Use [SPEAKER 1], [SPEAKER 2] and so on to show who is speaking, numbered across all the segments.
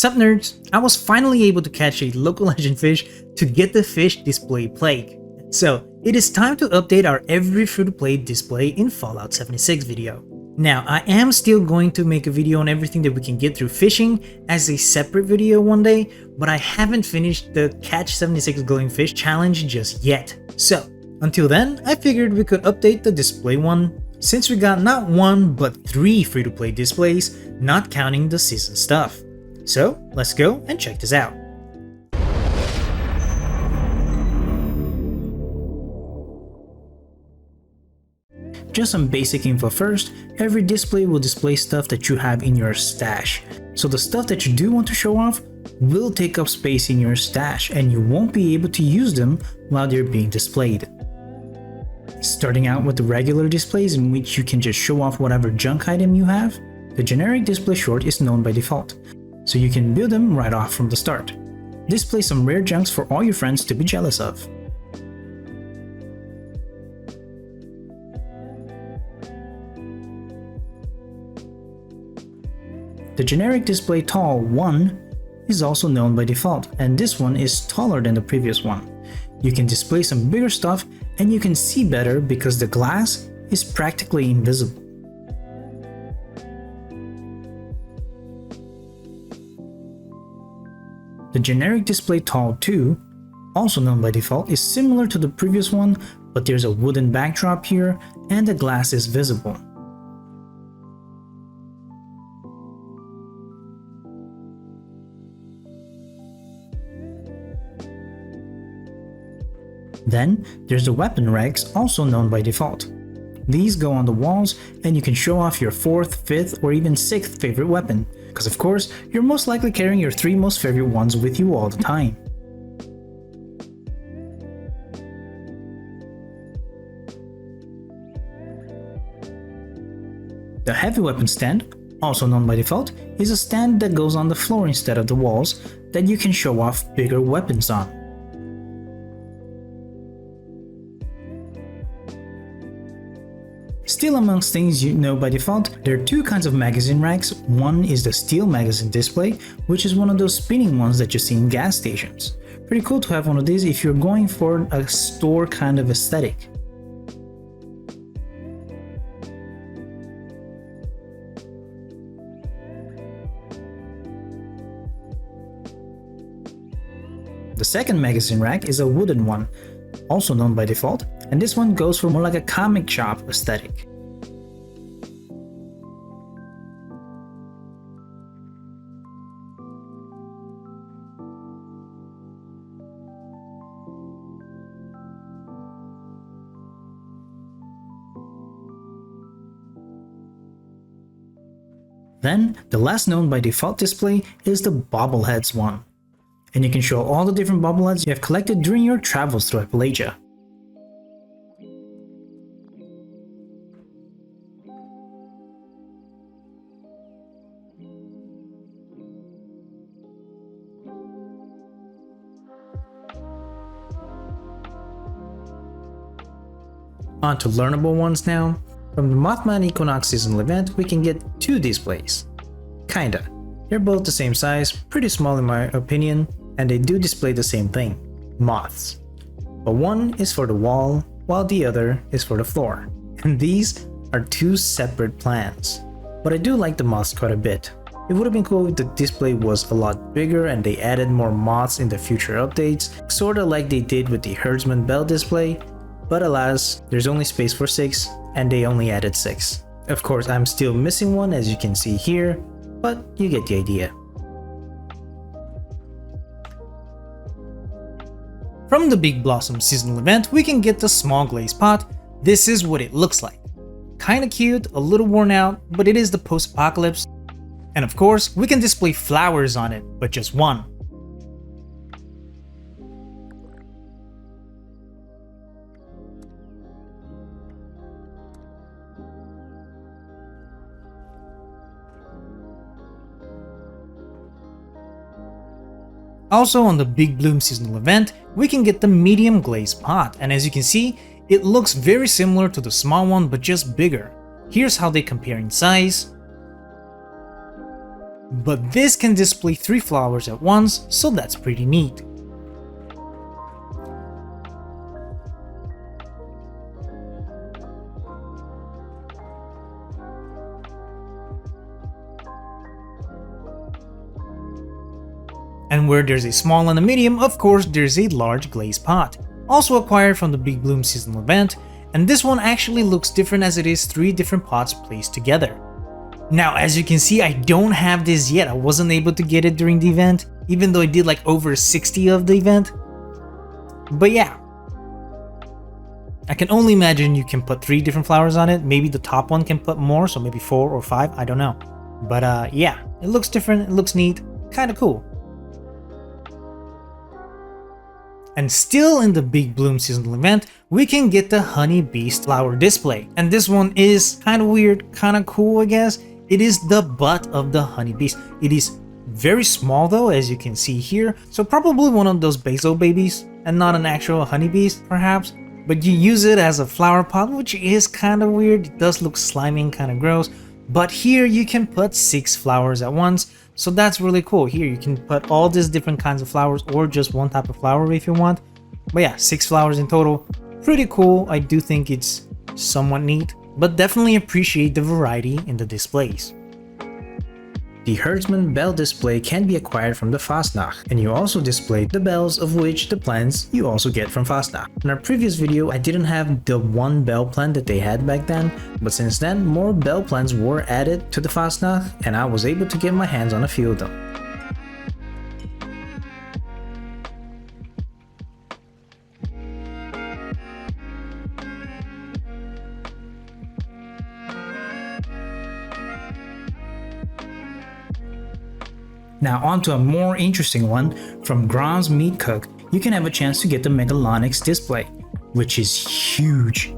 [SPEAKER 1] Sup nerds, I was finally able to catch a local legend fish to get the fish display Plaque. So it is time to update our every free-to-play display in Fallout 76 video. Now I am still going to make a video on everything that we can get through fishing as a separate video one day, but I haven't finished the Catch 76 Glowing Fish challenge just yet. So until then, I figured we could update the display one, since we got not one but 3 free-to-play displays, not counting the season stuff. So let's go and check this out. Just some basic info first, every display will display stuff that you have in your stash. So the stuff that you do want to show off will take up space in your stash and you won't be able to use them while they're being displayed. Starting out with the regular displays in which you can just show off whatever junk item you have, the generic display short is known by default, so you can build them right off from the start. Display some rare junks for all your friends to be jealous of. The generic display tall 1 is also known by default, and this one is taller than the previous one. You can display some bigger stuff and you can see better because the glass is practically invisible. The generic display tall 2, also known by default, is similar to the previous one, but there's a wooden backdrop here and the glass is visible. Then there's the weapon racks, also known by default. These go on the walls and you can show off your 4th, 5th or even 6th favorite weapon, because of course you're most likely carrying your 3 most favorite ones with you all the time. The heavy weapon stand, also known by default, is a stand that goes on the floor instead of the walls that you can show off bigger weapons on. Still amongst things you know by default, there are 2 kinds of magazine racks. One is the steel magazine display, which is one of those spinning ones that you see in gas stations. Pretty cool to have one of these if you're going for a store kind of aesthetic. The second magazine rack is a wooden one, also known by default, and this one goes for more like a comic shop aesthetic. Then, the last known by default display is the Bobbleheads one, and you can show all the different bobbleheads you have collected during your travels through Appalachia. On to learnable ones now. From the Mothman Equinox seasonal event, we can get 2 displays. Kinda. They're both the same size, pretty small in my opinion, and they do display the same thing, moths. But one is for the wall, while the other is for the floor. And these are 2 separate plans. But I do like the moths quite a bit. It would have been cool if the display was a lot bigger and they added more moths in the future updates, sorta like they did with the Herdsman bell display. But alas, there's only space for 6, and they only added 6. Of course, I'm still missing one as you can see here, but you get the idea. From the Big Blossom seasonal event, we can get the small glazed pot. This is what it looks like. Kinda cute, a little worn out, but it is the post-apocalypse. And of course, we can display flowers on it, but just one. Also on the Big Bloom seasonal event, we can get the medium glazed pot, and as you can see, it looks very similar to the small one but just bigger. Here's how they compare in size. But this can display 3 flowers at once, so that's pretty neat. And where there's a small and a medium, of course there's a large glazed pot, also acquired from the Big Bloom seasonal event, and this one actually looks different as it is 3 different pots placed together. Now as you can see, I don't have this yet. I wasn't able to get it during the event, even though I did like over 60 of the event. But yeah, I can only imagine you can put 3 different flowers on it. Maybe the top one can put more, so maybe 4 or 5, I don't know. But yeah, it looks different, it looks neat, kinda cool. And still in the Big Bloom seasonal event, we can get the Honey Beast flower display. And this one is kind of weird, kind of cool, I guess. It is the butt of the Honey Beast. It is very small though, as you can see here. So probably one of those basil babies and not an actual honey beast, perhaps. But you use it as a flower pot, which is kind of weird. It does look slimy and kind of gross. But here you can put 6 flowers at once. So that's really cool. Here you can put all these different kinds of flowers or just one type of flower if you want. But yeah, 6 flowers in total. Pretty cool. I do think it's somewhat neat, but definitely appreciate the variety in the displays. The Herdsman bell display can be acquired from the Fastnacht, and you also display the bells, of which the plants you also get from Fastnacht. In our previous video, I didn't have the one bell plant that they had back then, but since then, more bell plants were added to the Fastnacht, and I was able to get my hands on a few of them. Now onto a more interesting one. From Grom's Meat Cook, you can have a chance to get the Megalonyx Display, which is huge.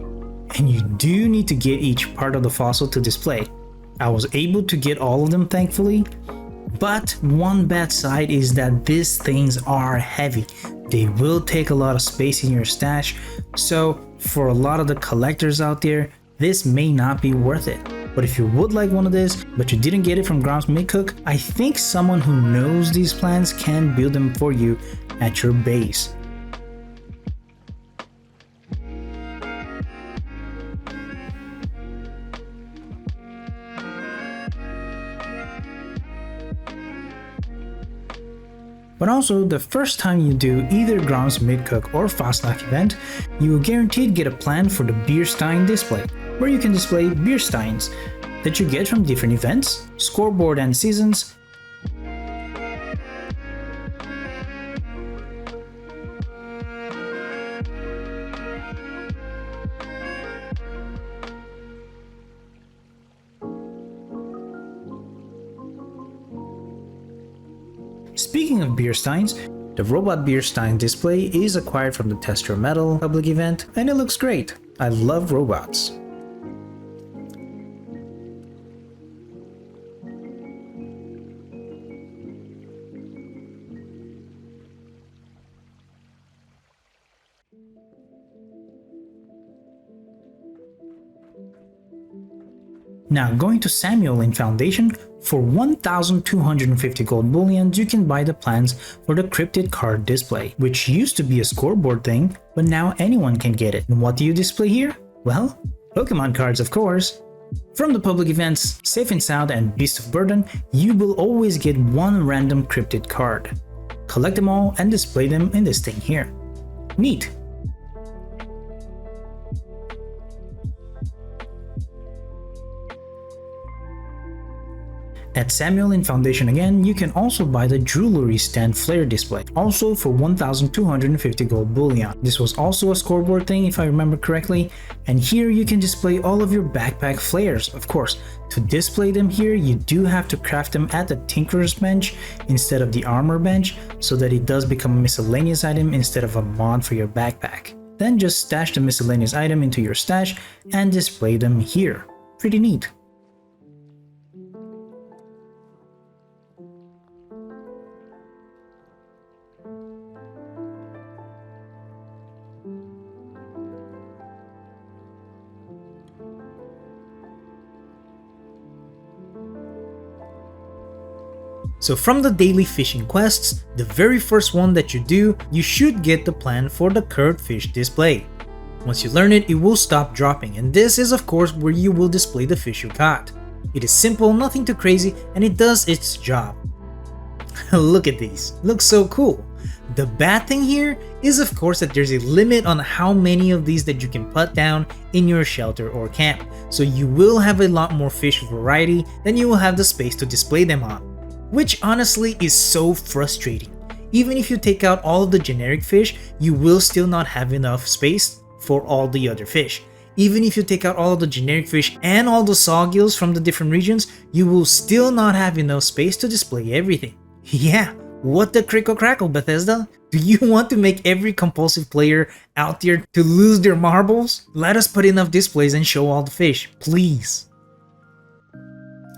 [SPEAKER 1] And you do need to get each part of the fossil to display. I was able to get all of them thankfully, but one bad side is that these things are heavy. They will take a lot of space in your stash, so for a lot of the collectors out there, this may not be worth it. But if you would like one of this, but you didn't get it from Grom's Meat Cook, I think someone who knows these plants can build them for you at your base. But also, the first time you do either Grom's Meat Cook or Fastnacht event, you will guaranteed get a plant for the Beer Stein display, where you can display beer steins that you get from different events, scoreboard and seasons. Speaking of beer steins, the robot beer stein display is acquired from the Test Your Metal public event, and it looks great. I love robots. Now going to Samuel in Foundation, for 1,250 gold bullions you can buy the plans for the Cryptid card display, which used to be a scoreboard thing, but now anyone can get it. And what do you display here? Well, Pokemon cards of course. From the public events, Safe and Sound and Beast of Burden, you will always get one random Cryptid card. Collect them all and display them in this thing here. Neat! At Samuel in Foundation again, you can also buy the Jewelry Stand Flair display, also for 1,250 gold bullion. This was also a scoreboard thing if I remember correctly, and here you can display all of your backpack flares. Of course, to display them here, you do have to craft them at the Tinkerer's bench instead of the Armor bench, so that it does become a miscellaneous item instead of a mod for your backpack. Then just stash the miscellaneous item into your stash and display them here. Pretty neat. So from the daily fishing quests, the very first one that you do, you should get the plan for the curved fish display. Once you learn it, it will stop dropping, and this is of course where you will display the fish you caught. It is simple, nothing too crazy, and it does its job. Look at these, looks so cool. The bad thing here is of course that there's a limit on how many of these that you can put down in your shelter or camp, so you will have a lot more fish variety than you will have the space to display them on, which honestly is so frustrating. Even if you take out all of the generic fish, you will still not have enough space for all the other fish. Even if you take out all of the generic fish and all the sawgills from the different regions, you will still not have enough space to display everything. Yeah, what the crickle crackle, Bethesda? Do you want to make every compulsive player out there to lose their marbles? Let us put enough displays and show all the fish, please.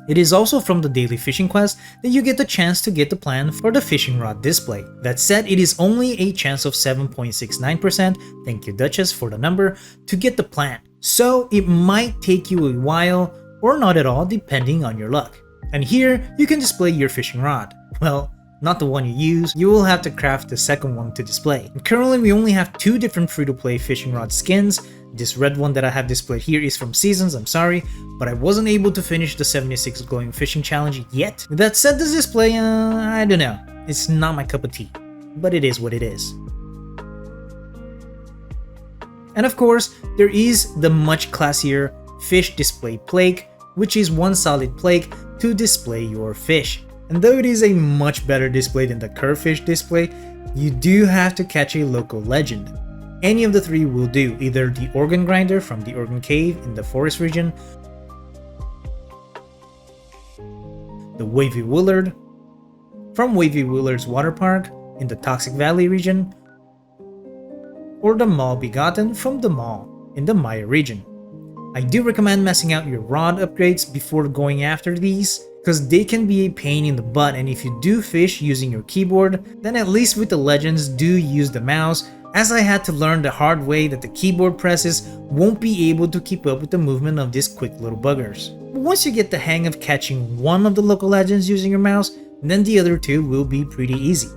[SPEAKER 1] It is also from the daily fishing quest that you get the chance to get the plan for the fishing rod display. That said, it is only a chance of 7.69%, thank you Duchess for the number, to get the plan. So it might take you a while or not at all depending on your luck. And here you can display your fishing rod. Well, not the one you use, you will have to craft the second one to display. And currently we only have 2 different free-to-play fishing rod skins. This red one that I have displayed here is from Seasons, I'm sorry, but I wasn't able to finish the 76 glowing fishing challenge yet. That said, this display, I don't know, it's not my cup of tea, but it is what it is. And of course, there is the much classier fish display Plaque, which is one solid Plaque to display your fish. And though it is a much better display than the curved fish display, you do have to catch a local legend. Any of the 3 will do, either the organ grinder from the organ cave in the forest region, the wavy willard from Wavy Willard's water park in the Toxic Valley region, or the Maw begotten from the Maw in the Maya region. I do recommend messing out your rod upgrades before going after these, because they can be a pain in the butt, and if you do fish using your keyboard, then at least with the legends do use the mouse, as I had to learn the hard way that the keyboard presses won't be able to keep up with the movement of these quick little buggers. But once you get the hang of catching one of the local legends using your mouse, then the other 2 will be pretty easy.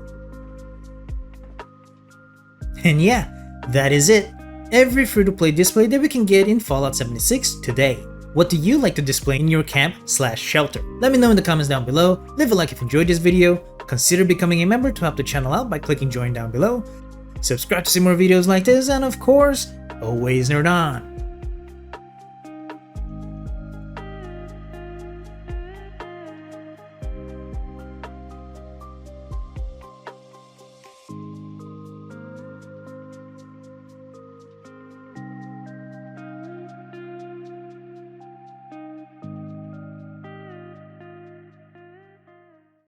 [SPEAKER 1] And yeah, that is it. Every free-to-play display that we can get in Fallout 76 today. What do you like to display in your camp/shelter? Let me know in the comments down below. Leave a like if you enjoyed this video. Consider becoming a member to help the channel out by clicking join down below. Subscribe to see more videos like this, and of course, always nerd on.